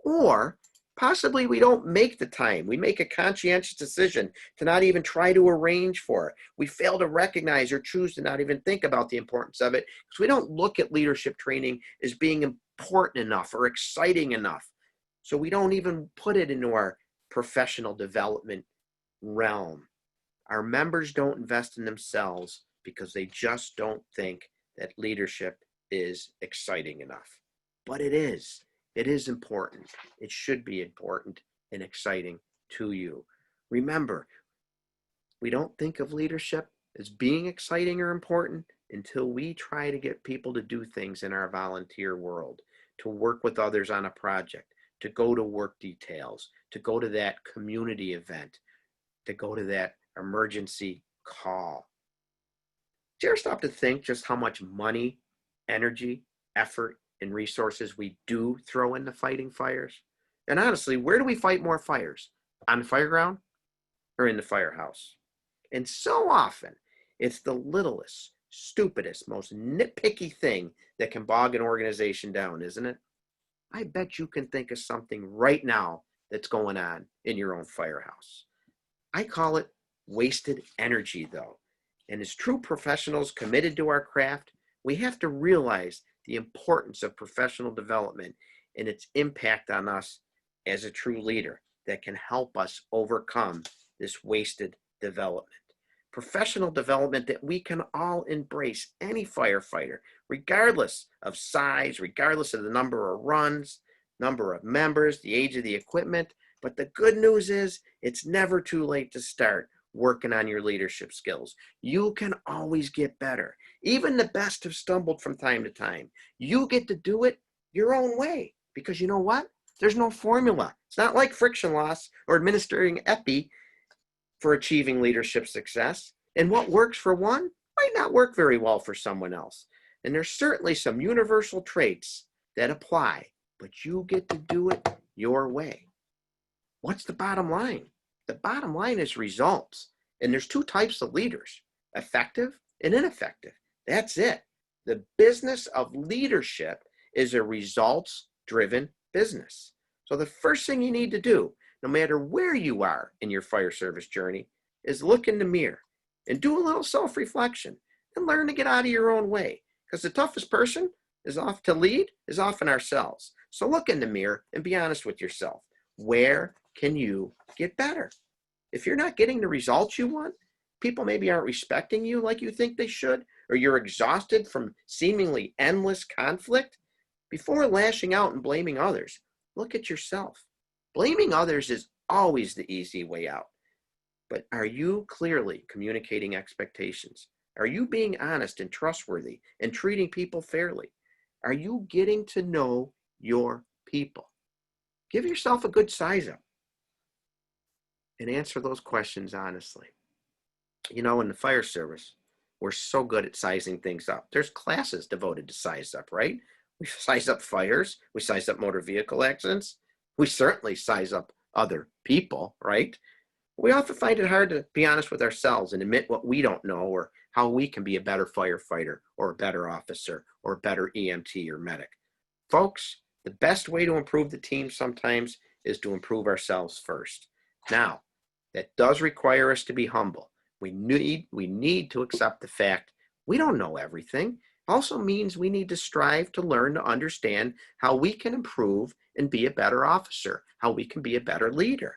Speaker 2: Or possibly we don't make the time. We make a conscientious decision to not even try to arrange for it. We fail to recognize or choose to not even think about the importance of it because we don't look at leadership training as being important enough or exciting enough. So we don't even put it into our professional development realm. Our members don't invest in themselves because they just don't think that leadership is exciting enough. But it is. It is important. It should be important and exciting to you. Remember, we don't think of leadership as being exciting or important until we try to get people to do things in our volunteer world, to work with others on a project, to go to work details, to go to that community event, to go to that emergency call. Do you ever stop to think just how much money, energy, effort, and resources we do throw into fighting fires? And honestly, where do we fight more fires? On the fire ground or in the firehouse? And so often, it's the littlest, stupidest, most nitpicky thing that can bog an organization down, isn't it? I bet you can think of something right now that's going on in your own firehouse. I call it wasted energy, though. And as true professionals committed to our craft, we have to realize the importance of professional development and its impact on us as a true leader that can help us overcome this wasted development. professional development that we can all embrace, any firefighter, regardless of size, regardless of the number of runs, number of members, the age of the equipment. But the good news is it's never too late to start working on your leadership skills. You can always get better. Even the best have stumbled from time to time. You get to do it your own way, because you know what? There's no formula. It's not like friction loss or administering epi for achieving leadership success. And what works for one might not work very well for someone else. And there's certainly some universal traits that apply, but you get to do it your way. What's the bottom line? The bottom line is results. And there's two types of leaders, effective and ineffective. That's it. The business of leadership is a results-driven business. So the first thing you need to do, no matter where you are in your fire service journey, is look in the mirror and do a little self-reflection and learn to get out of your own way. Because the toughest person is often ourselves. So look in the mirror and be honest with yourself. Where can you get better? If you're not getting the results you want, people maybe aren't respecting you like you think they should, or you're exhausted from seemingly endless conflict, before lashing out and blaming others, look at yourself. Blaming others is always the easy way out. But are you clearly communicating expectations? Are you being honest and trustworthy and treating people fairly? Are you getting to know your people? Give yourself a good size up and answer those questions honestly. You know, in the fire service, we're so good at sizing things up. There's classes devoted to size up, right? We size up fires. We size up motor vehicle accidents. We certainly size up other people, right? We often find it hard to be honest with ourselves and admit what we don't know or how we can be a better firefighter or a better officer or a better EMT or medic. Folks, the best way to improve the team sometimes is to improve ourselves first. Now, that does require us to be humble. We need to accept the fact we don't know everything. Also means we need to strive to learn to understand how we can improve and be a better officer, how we can be a better leader.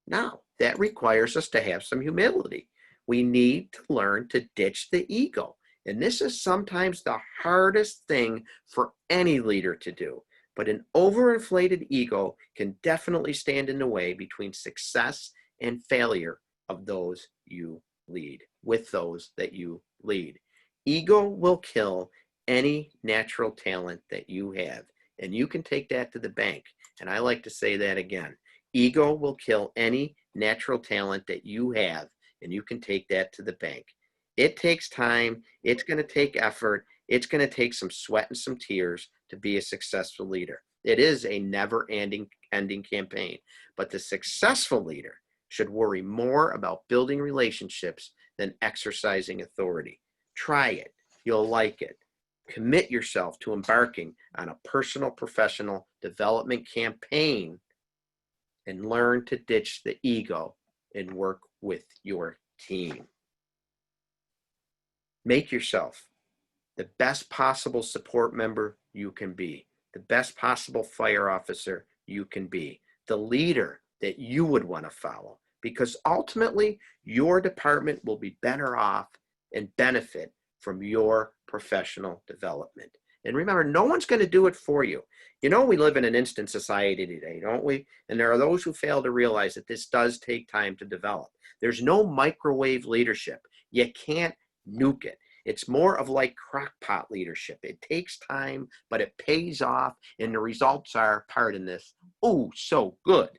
Speaker 2: Now, that requires us to have some humility. We need to learn to ditch the ego. And this is sometimes the hardest thing for any leader to do. But an overinflated ego can definitely stand in the way between success and failure of those you lead, with those that you lead. Ego will kill any natural talent that you have. And you can take that to the bank. And I like to say that again. Ego will kill any natural talent that you have, and you can take that to the bank. It takes time. It's going to take effort. It's going to take some sweat and some tears to be a successful leader. It is a never-ending campaign. But the successful leader should worry more about building relationships than exercising authority. Try it. You'll like it. Commit yourself to embarking on a personal professional development campaign and learn to ditch the ego and work with your team. Make yourself the best possible support member you can be, the best possible fire officer you can be, the leader that you would want to follow, because ultimately your department will be better off and benefit from your professional development. And remember, no one's going to do it for you. You know, we live in an instant society today, don't we? And there are those who fail to realize that this does take time to develop. There's no microwave leadership. You can't nuke it. It's more of like crockpot leadership. It takes time, but it pays off, and the results are, pardon this, oh, so good.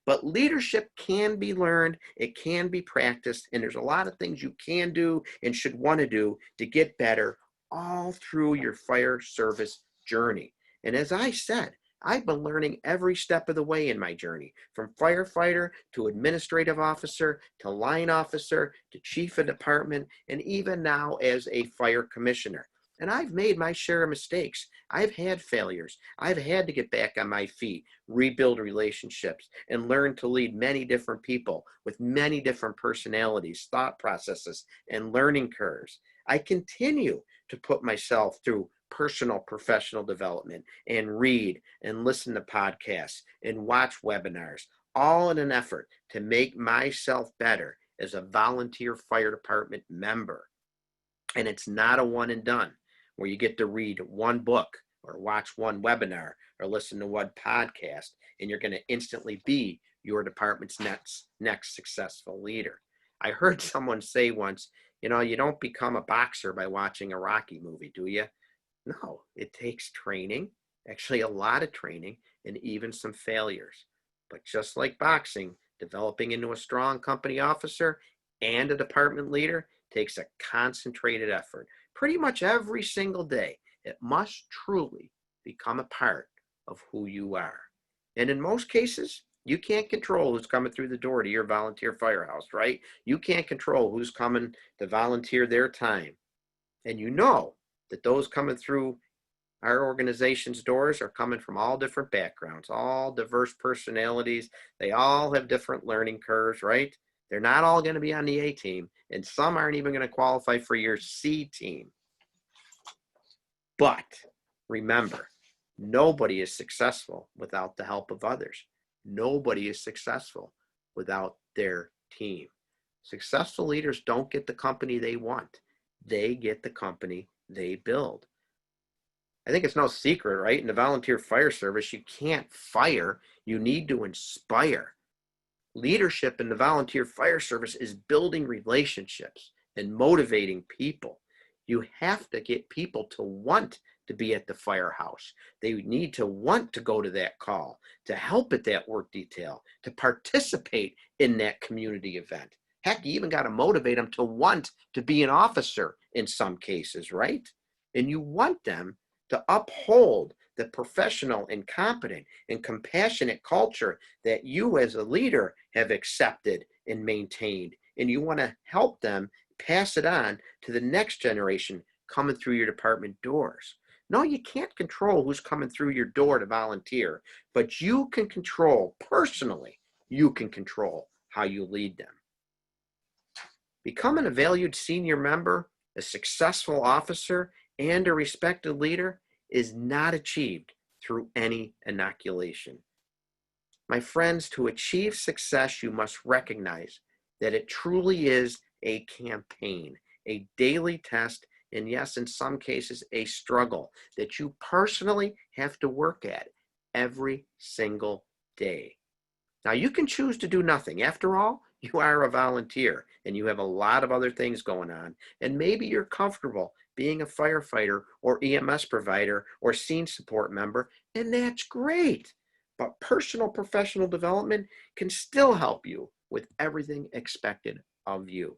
Speaker 2: But leadership can be learned, it can be practiced, and there's a lot of things you can do and should want to do to get better all through your fire service journey. And as I said, I've been learning every step of the way in my journey, from firefighter to administrative officer to line officer to chief of department, and even now as a fire commissioner. And I've made my share of mistakes. I've had failures. I've had to get back on my feet, rebuild relationships, and learn to lead many different people with many different personalities, thought processes, and learning curves. I continue to put myself through personal professional development and read and listen to podcasts and watch webinars, all in an effort to make myself better as a volunteer fire department member. And it's not a one and done where you get to read one book or watch one webinar or listen to one podcast and you're going to instantly be your department's next successful leader. I heard someone say once, you know, you don't become a boxer by watching a Rocky movie, do you? No, it takes training, actually a lot of training, and even some failures. But just like boxing, developing into a strong company officer and a department leader takes a concentrated effort. Pretty much every single day, it must truly become a part of who you are. And in most cases, you can't control who's coming through the door to your volunteer firehouse, right? You can't control who's coming to volunteer their time. And you know that those coming through our organization's doors are coming from all different backgrounds, all diverse personalities. They all have different learning curves, right? They're not all going to be on the A team, and some aren't even going to qualify for your C team. But remember, nobody is successful without the help of others. Nobody is successful without their team. Successful leaders don't get the company they want. They get the company they build. I think it's no secret, right? In the volunteer fire service, you can't fire, you need to inspire. Leadership in the volunteer fire service is building relationships and motivating people. You have to get people to want to be at the firehouse. They need to want to go to that call, to help at that work detail, to participate in that community event. Heck, you even got to motivate them to want to be an officer in some cases, right? And you want them to uphold the professional and competent and compassionate culture that you as a leader have accepted and maintained. And you want to help them pass it on to the next generation coming through your department doors. No, you can't control who's coming through your door to volunteer, but you can control, personally, you can control how you lead them. Becoming a valued senior member, a successful officer, and a respected leader is not achieved through any inoculation. My friends, to achieve success, you must recognize that it truly is a campaign, a daily test, and yes, in some cases, a struggle that you personally have to work at every single day. Now, you can choose to do nothing. After all, you are a volunteer and you have a lot of other things going on. And maybe you're comfortable being a firefighter or EMS provider or scene support member, and that's great. But personal professional development can still help you with everything expected of you.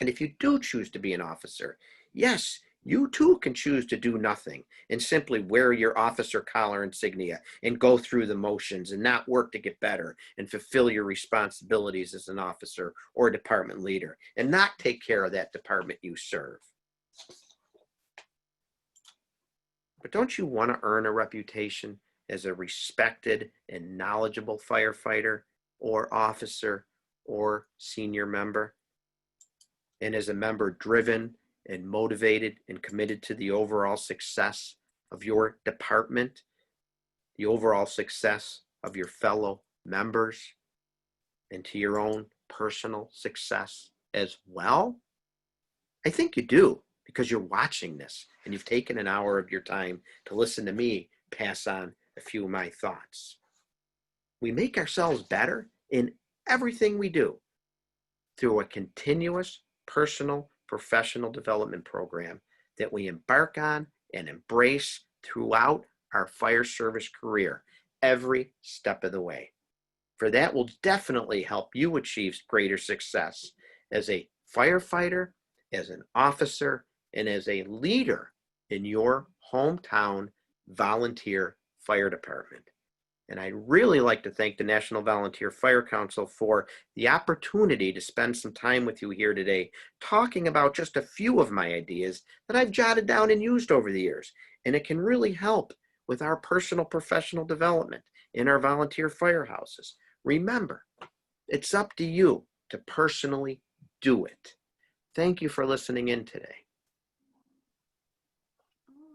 Speaker 2: And if you do choose to be an officer, yes, you too can choose to do nothing and simply wear your officer collar insignia and go through the motions and not work to get better and fulfill your responsibilities as an officer or department leader and not take care of that department you serve. But don't you want to earn a reputation as a respected and knowledgeable firefighter or officer or senior member? And as a member driven and motivated and committed to the overall success of your department, the overall success of your fellow members, and to your own personal success as well? I think you do, because you're watching this and you've taken an hour of your time to listen to me pass on a few of my thoughts. We make ourselves better in everything we do through a continuous personal professional development program that we embark on and embrace throughout our fire service career every step of the way. For that will definitely help you achieve greater success as a firefighter, as an officer, and as a leader in your hometown volunteer fire department. And I'd really like to thank the National Volunteer Fire Council for the opportunity to spend some time with you here today, talking about just a few of my ideas that I've jotted down and used over the years. And it can really help with our personal professional development in our volunteer firehouses. Remember, it's up to you to personally do it. Thank you for listening in today.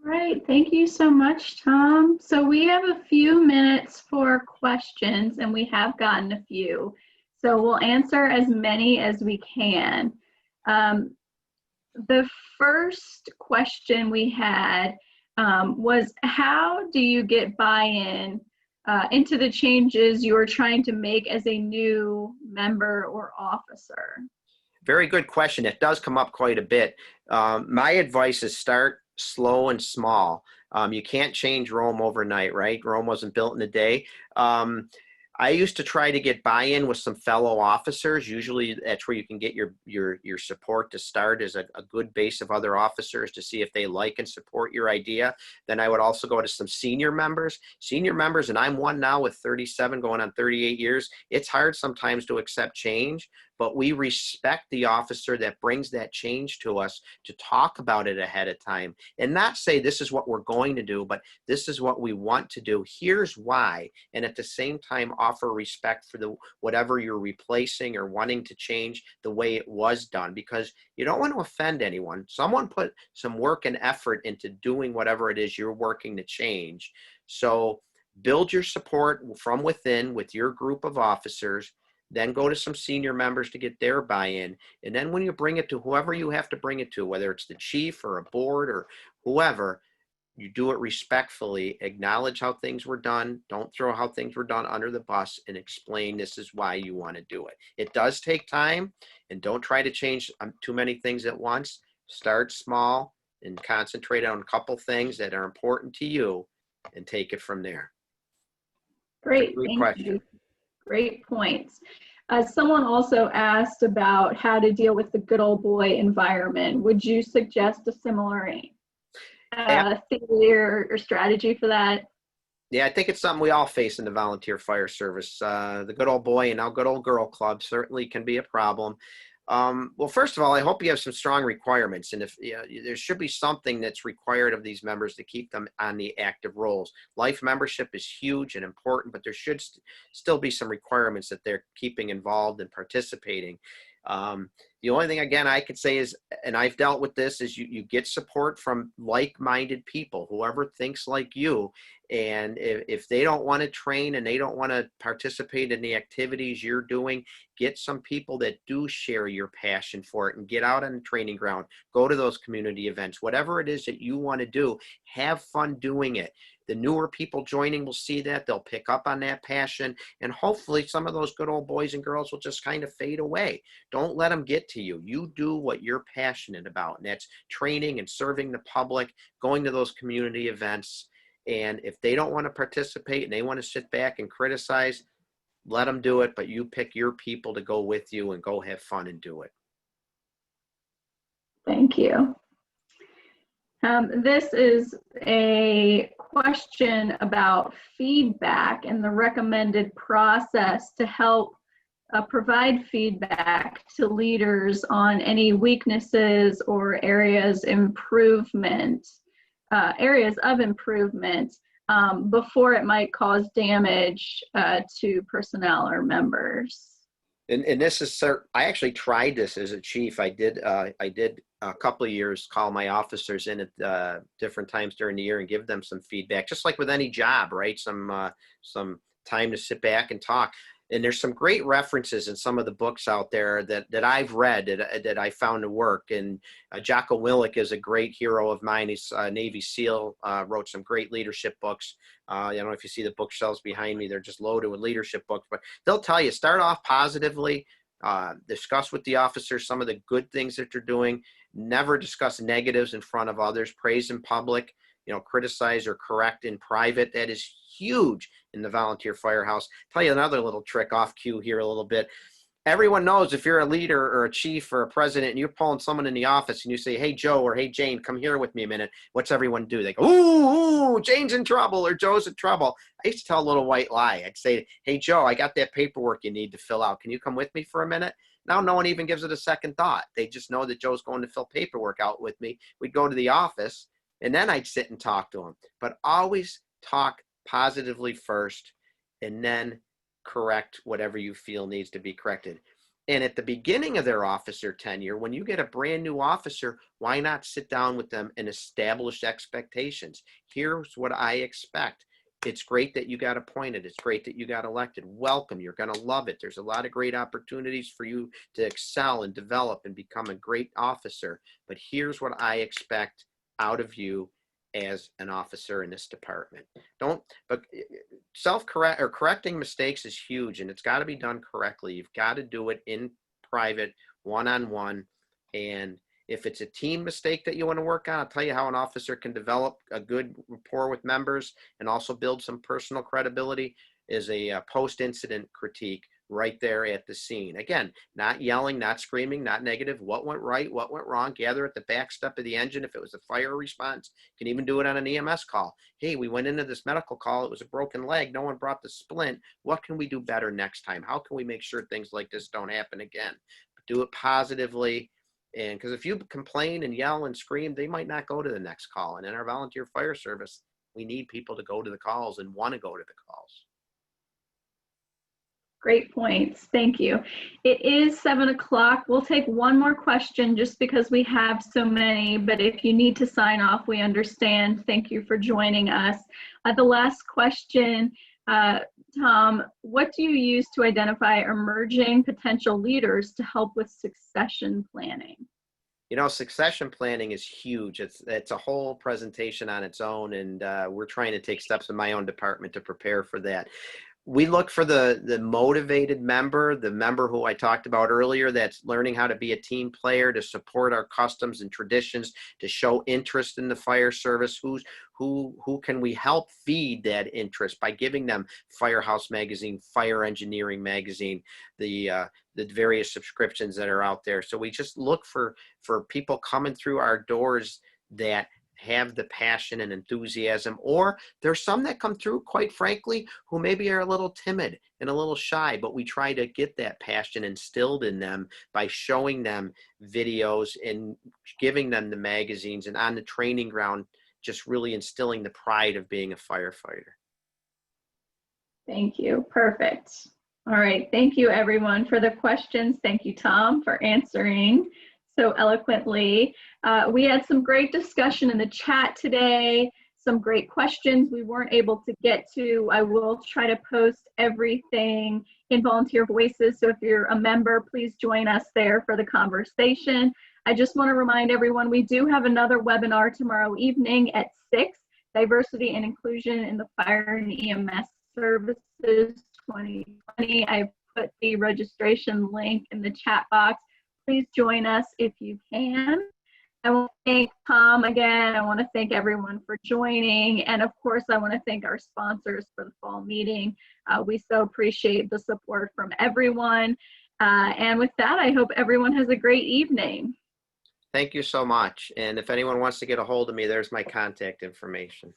Speaker 1: All right, thank you so much, Tom. So we have a few minutes for questions, and we have gotten a few. So we'll answer as many as we can. The first question we had was, how do you get buy-in into the changes you're trying to make as a new member or officer?
Speaker 2: Very good question. It does come up quite a bit. My advice is start slow and small. You can't change Rome overnight, right? Rome wasn't built in a day. I used to try to get buy-in with some fellow officers. Usually that's where you can get your support to start, as a good base of other officers to see if they like and support your idea. Then I would also go to some senior members, and I'm one now with 37 going on 38 years. It's hard sometimes to accept change, but we respect the officer that brings that change to us to talk about it ahead of time and not say this is what we're going to do, but this is what we want to do. Here's why. And at the same time, offer respect for whatever you're replacing or wanting to change the way it was done, because you don't want to offend anyone. Someone put some work and effort into doing whatever it is you're working to change. So build your support from within with your group of officers. Then go to some senior members to get their buy-in. And then when you bring it to whoever you have to bring it to, whether it's the chief or a board or whoever, you do it respectfully, acknowledge how things were done, don't throw how things were done under the bus, and explain this is why you want to do it. It does take time, and don't try to change too many things at once. Start small and concentrate on a couple things that are important to you and take it from there.
Speaker 1: Great,
Speaker 2: Great
Speaker 1: thank
Speaker 2: question.
Speaker 1: you. Great points. Someone also asked about how to deal with the good old boy environment. Would you suggest a similar theory or strategy for that?
Speaker 2: Yeah, I think it's something we all face in the volunteer fire service. The good old boy and now good old girl club certainly can be a problem. Well, first of all, I hope you have some strong requirements. And if there should be something that's required of these members to keep them on the active roles. Life membership is huge and important, but there should still be some requirements that they're keeping involved and participating. The only thing, again, I could say is, and I've dealt with this, is you get support from like-minded people, whoever thinks like you. And if they don't want to train and they don't want to participate in the activities you're doing, get some people that do share your passion for it and get out on the training ground, go to those community events, whatever it is that you want to do, have fun doing it. The newer people joining will see that, they'll pick up on that passion, and hopefully some of those good old boys and girls will just kind of fade away. Don't let them get to you. You do what you're passionate about, and that's training and serving the public, going to those community events. And if they don't want to participate and they want to sit back and criticize, let them do it, but you pick your people to go with you and go have fun and do it.
Speaker 1: Thank you. This is a question about feedback and the recommended process to help provide feedback to leaders on any weaknesses or areas of improvement before it might cause damage to personnel or members.
Speaker 2: And this is, I actually tried this as a chief. I did a couple of years call my officers in at different times during the year and give them some feedback, just like with any job, right? Some time to sit back and talk. And there's some great references in some of the books out there that I've read that I found to work. And Jocko Willink is a great hero of mine. He's a Navy SEAL, wrote some great leadership books. I don't know if you see the bookshelves behind me. They're just loaded with leadership books. But they'll tell you, start off positively, discuss with the officers some of the good things that they're doing. Never discuss negatives in front of others. Praise in public, criticize or correct in private. That is huge in the volunteer firehouse. Tell you another little trick off cue here a little bit. Everyone knows if you're a leader or a chief or a president and you're pulling someone in the office and you say, hey, Joe, or hey, Jane, come here with me a minute. What's everyone do? They go, ooh, Jane's in trouble or Joe's in trouble. I used to tell a little white lie. I'd say, hey, Joe, I got that paperwork you need to fill out. Can you come with me for a minute? Now no one even gives it a second thought. They just know that Joe's going to fill paperwork out with me. We'd go to the office and then I'd sit and talk to him. But always talk positively first and then correct whatever you feel needs to be corrected. And at the beginning of their officer tenure, when you get a brand new officer, why not sit down with them and establish expectations? Here's what I expect. it's great that you got appointed. It's great that you got elected. Welcome. You're going to love it. There's a lot of great opportunities for you to excel and develop and become a great officer. But here's what I expect out of you as an officer in this department. But self-correct or correcting mistakes is huge, and it's got to be done correctly. You've got to do it in private, one-on-one. And if it's a team mistake that you want to work on, I'll tell you how an officer can develop a good rapport with members and also build some personal credibility is a post-incident critique right there at the scene. Again, not yelling, not screaming, not negative. What went right? What went wrong? Gather at the back step of the engine. If it was a fire response, you can even do it on an EMS call. Hey, we went into this medical call. It was a broken leg. No one brought the splint. What can we do better next time? How can we make sure things like this don't happen again? Do it positively. And because if you complain and yell and scream, they might not go to the next call. And in our volunteer fire service, we need people to go to the calls and want to go to the calls.
Speaker 1: Great points. Thank you. It is 7 o'clock. We'll take one more question just because we have so many, but if you need to sign off, we understand. Thank you for joining us. The last question, Tom, what do you use to identify emerging potential leaders to help with succession planning?
Speaker 2: You know, succession planning is huge. It's a whole presentation on its own, and we're trying to take steps in my own department to prepare for that. We look for the motivated member, the member who I talked about earlier that's learning how to be a team player, to support our customs and traditions, to show interest in the fire service. Who can we help feed that interest by giving them Firehouse Magazine, Fire Engineering Magazine, the various subscriptions that are out there. So we just look for people coming through our doors that have the passion and enthusiasm, or there's some that come through, quite frankly, who maybe are a little timid and a little shy, but we try to get that passion instilled in them by showing them videos and giving them the magazines, and on the training ground, just really instilling the pride of being a firefighter.
Speaker 1: Thank you. Perfect. All right. Thank you, everyone, for the questions. Thank you, Tom, for answering so eloquently. We had some great discussion in the chat today, some great questions we weren't able to get to. I will try to post everything in Volunteer Voices, so if you're a member, please join us there for the conversation. I just want to remind everyone we do have another webinar tomorrow evening at 6, Diversity and Inclusion in the Fire and EMS Services 2020. I've put the registration link in the chat box. Please join us if you can. I want to thank Tom again. I want to thank everyone for joining. And of course, I want to thank our sponsors for the fall meeting. We so appreciate the support from everyone. And with that, I hope everyone has a great evening.
Speaker 2: Thank you so much. And if anyone wants to get a hold of me, there's my contact information.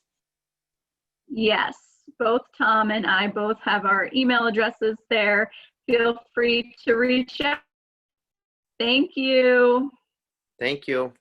Speaker 1: Yes, both Tom and I both have our email addresses there. Feel free to reach out. Thank you.
Speaker 2: Thank you.